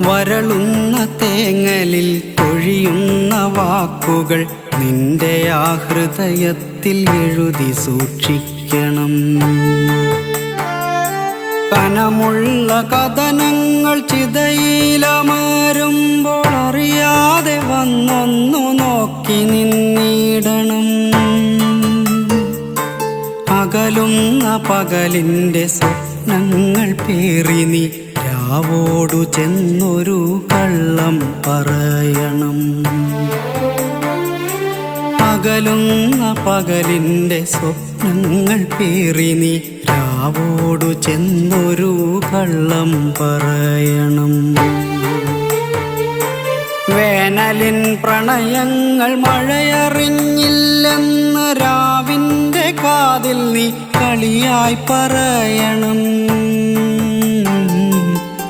വരളുന്ന തേങ്ങലിൽ കൊഴിയുന്ന വാക്കുകൾ നിന്റെ ആ ഹൃദയത്തിൽ എഴുതി സൂക്ഷിക്കണം. കനമുള്ള കഥനങ്ങൾ ചിതയിലമരുമ്പോൾ അറിയാതെ വന്നൊന്നു നോക്കി നിന്നിടണം. അകലുന്ന പകലിൻ്റെ സ്വപ്നങ്ങൾ പേറി നീ രാവോടു ചെന്നൊരു കള്ളം പറയണം. അകലുന്ന പകലിൻ്റെ സ്വപ്നങ്ങൾ പേറി നീ രാവോടു ചെന്നൊരു കള്ളം പറയണം. വേനലിൻ പ്രണയങ്ങൾ മഴയറിഞ്ഞില്ലെന്ന് രാവിൻ്റെ കാതിൽ നീ കളിയായി പറയണം.